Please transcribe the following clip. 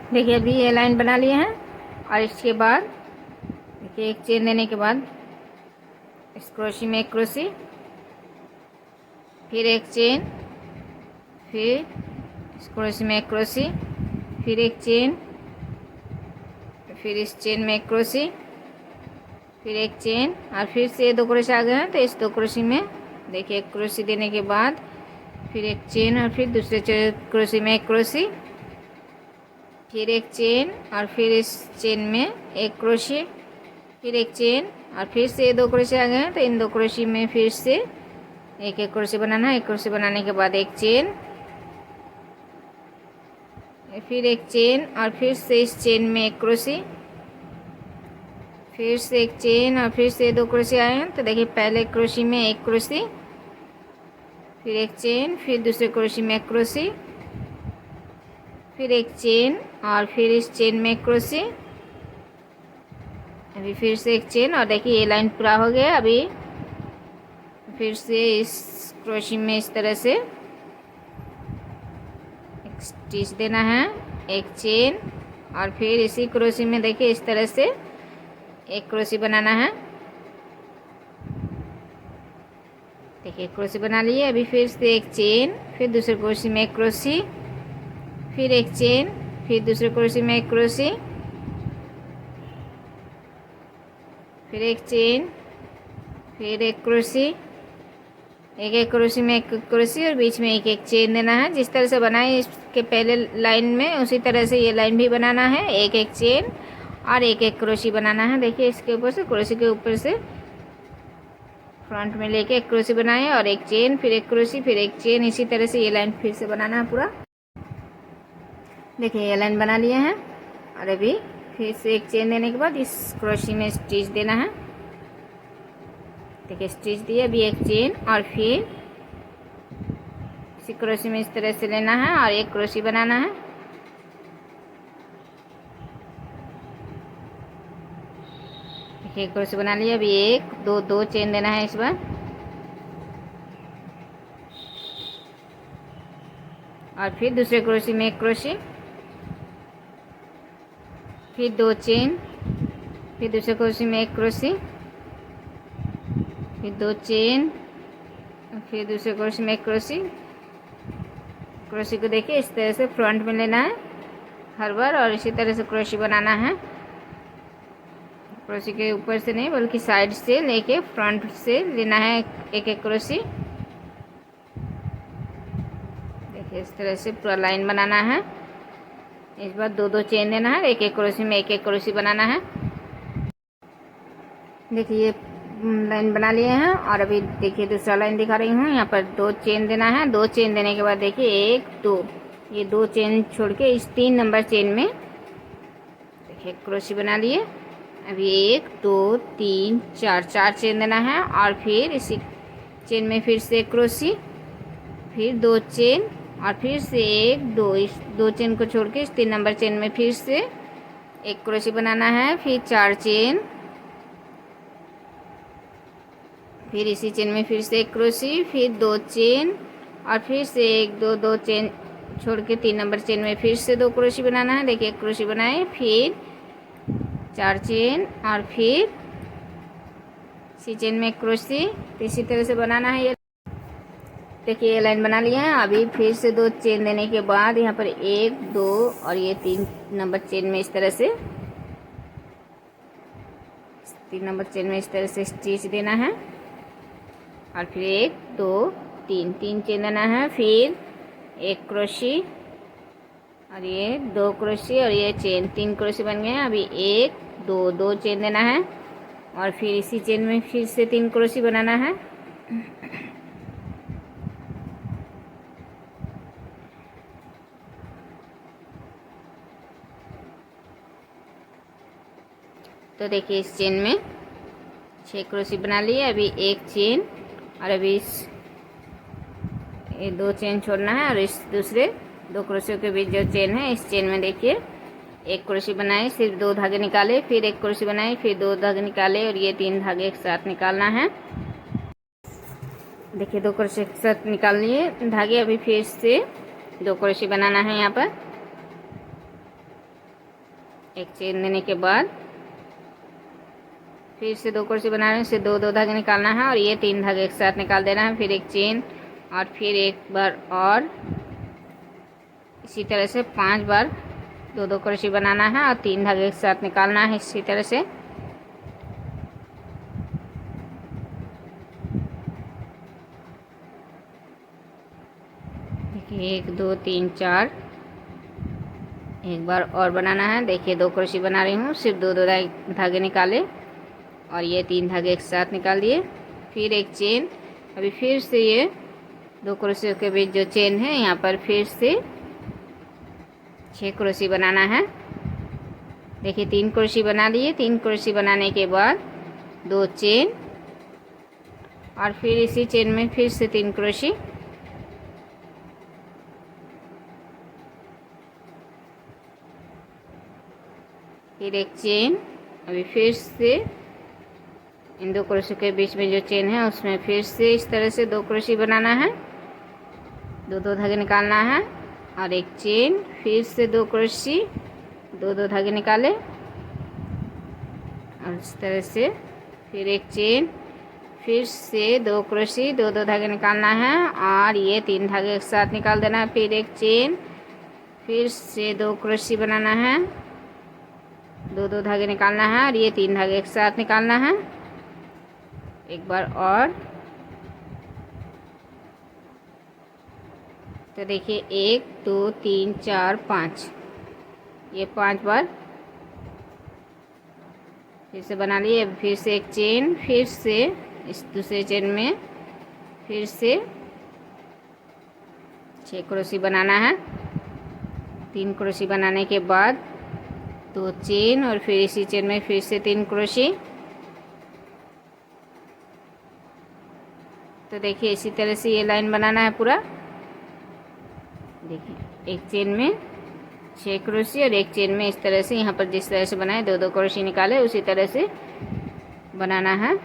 देखिए अभी ये लाइन बना लिए हैं और इसके बाद देखिए एक चेन देने के बाद इस क्रोशी में एक क्रोशी, फिर एक चेन, फिर इस क्रोशी में एक क्रोशी, फिर एक चेन, फिर इस चेन में एक क्रोशी, फिर एक चेन और फिर से दो क्रोशी आ गए हैं। तो इस दो क्रोशी में देखिए एक क्रोशी देने के बाद फिर एक चेन और फिर दूसरे क्रोशी में एक क्रोशी, फिर एक चेन और फिर इस चेन में एक क्रोशी, फिर एक चेन और फिर से दो क्रोशी आ गए हैं। तो इन दो क्रोशी में फिर से एक एक क्रोशी बनाना है। एक क्रोशी बनाने के बाद एक चेन, फिर एक चेन और फिर से इस चेन में एक क्रोशी, फिर से एक चेन और फिर से दो क्रोशी आए हैं। तो देखिए पहले क्रोशी में एक क्रोशी, फिर एक चेन, फिर दूसरे क्रोशी में एक क्रोशी, फिर एक चेन और फिर इस चेन में एक क्रोशी, अभी फिर से एक चेन और देखिए ये लाइन पूरा हो गया। अभी फिर से इस क्रोशी में इस तरह से एक स्टिच देना है, एक चेन और फिर इसी क्रोशी में देखिए इस तरह से एक क्रोशी बनाना है। देखिए क्रोशी बना लिए। अभी फिर से एक चेन, फिर दूसरे क्रोशी में एक क्रोशी, फिर एक चेन, फिर दूसरे क्रोशी में एक क्रोशी, फिर एक चेन, फिर एक क्रोशी, एक एक क्रोशी में एक क्रोशी और बीच में एक एक चेन देना है। जिस तरह से बनाए इसके पहले लाइन में उसी तरह से ये लाइन भी बनाना है। एक एक चेन और एक एक क्रोशी बनाना है। देखिए इसके ऊपर से क्रोशी के ऊपर से फ्रंट में लेके एक क्रोशी बनाए और एक चेन, फिर एक क्रोशी, फिर एक चेन। इसी तरह से ये लाइन फिर से बनाना है पूरा। देखिए ये लाइन बना लिए हैं और अभी फिर से एक चेन देने के बाद इस क्रोशी में स्टिच देना है। देखिए स्टिच दिए। अभी एक चेन और फिर इसी क्रोशी में इस तरह से लेना है और एक क्रोशी बनाना है। देखिए क्रोशी बना लिया। अभी एक दो दो चेन देना है इस बार और फिर दूसरे क्रोशी में एक क्रोशी, फिर दो चेन, फिर दूसरे क्रोशी में एक क्रोशी, फिर दो चेन, फिर दूसरे क्रोशी में एक क्रोशी। क्रोशी को देखिए इस तरह से फ्रंट में लेना है हर बार और इसी तरह से क्रोशी बनाना है। क्रोशी के ऊपर से नहीं बल्कि साइड से लेके फ्रंट से लेना है एक एक क्रोशी। देखिए इस तरह से पूरा लाइन बनाना है। इस बार दो दो चेन देना है, एक एक क्रोशी में एक एक क्रोशी बनाना है। देखिए ये लाइन बना लिए हैं और अभी देखिए दूसरा लाइन दिखा रही हूँ। यहाँ पर दो चेन देना है। दो चेन देने के बाद देखिए एक दो, ये दो चेन छोड़ के इस 3 नंबर चेन में देखिए क्रोशी बना लिए। अभी एक दो तीन चार, 4 चेन देना है और फिर इसी चेन में फिर से एक क्रोशी, फिर दो चेन और फिर से एक दो, इस दो चेन को छोड़ के इस 3 नंबर चेन में फिर से एक क्रोशी बनाना है। फिर 4 चेन, फिर इसी चेन में फिर से एक क्रोशी, फिर दो चेन और फिर से एक दो दो चेन छोड़ के 3 नंबर चेन में फिर से दो क्रोशी बनाना है। देखिए एक क्रोशी बनाए, फिर 4 चेन और फिर इसी चेन में एक क्रोशी। तो इसी तरह से बनाना है। ये देखिए ये लाइन बना लिया है। अभी फिर से दो चेन देने के बाद यहाँ पर एक दो और ये 3 नंबर चेन में इस तरह से 3 नंबर चेन में इस तरह से स्टिच देना है और फिर एक दो तीन, 3 चेन देना है, फिर एक क्रोशी और ये दो क्रोशी और ये चेन, 3 क्रोशी बन गए। अभी एक दो दो चेन देना है और फिर इसी चेन में फिर से 3 क्रोशी बनाना है। तो देखिए इस चेन में 6 क्रोशी बना लिए। अभी एक चेन और अभी इस ये 2 चेन छोड़ना है और इस दूसरे 2 क्रोशियों के बीच जो चेन है इस चेन में देखिए एक क्रोशी बनाए, सिर्फ 2 धागे निकाले, फिर एक क्रोशी बनाए, फिर 2 धागे निकाले और ये 3 धागे एक साथ निकालना है। देखिए 2 क्रोशी एक साथ निकाल लिए धागे। अभी फिर से 2 क्रोशी बनाना है यहाँ पर एक चेन देने के बाद फिर से 2 क्रोशे बना रहे हैं, इससे 2 धागे निकालना है और ये 3 धागे एक साथ निकाल देना है। फिर एक चेन और फिर एक बार और इसी तरह से 5 बार 2 क्रोशे बनाना है और 3 धागे एक साथ निकालना है इसी तरह से। देखिए 1 2 3 4, एक बार और बनाना है। देखिए 2 क्रोशे बना रही हूँ, सिर्फ 2 धागे निकाले और ये 3 धागे एक साथ निकाल दिए। फिर एक चेन, अभी फिर से ये 2 क्रोशे के बीच जो चेन है यहाँ पर फिर से 6 क्रोशे बनाना है। देखिए 3 क्रोशे बना लिए। 3 क्रोशे बनाने के बाद 2 चेन और फिर इसी चेन में फिर से 3 क्रोशे, फिर एक चेन। अभी फिर से इन 2 क्रोशे के बीच में जो चेन है उसमें फिर से इस तरह से 2 क्रोशे बनाना है, 2 धागे निकालना है और एक चेन, फिर से 2 क्रोशे, 2 धागे निकाले और इस तरह से फिर एक चेन, फिर से 2 क्रोशे, 2 धागे निकालना है और ये 3 धागे एक साथ निकाल देना है। फिर एक चेन, फिर से 2 क्रोशे बनाना है, 2 धागे निकालना है और ये 3 धागे एक साथ निकालना है। एक बार और, तो देखिए 1 2 3 4 5, ये 5 बार फिर से बना लिए। फिर से एक चेन, फिर से इस दूसरे चेन में फिर से 6 क्रोशे बनाना है। 3 क्रोशे बनाने के बाद 2 चेन और फिर इसी चेन में फिर से 3 क्रोशे। तो देखिए इसी तरह से ये लाइन बनाना है पूरा। देखिए एक चेन में 6 क्रोशे और एक चेन में इस तरह से यहाँ पर जिस तरह से बनाए 2 क्रोशे निकाले उसी तरह से बनाना है।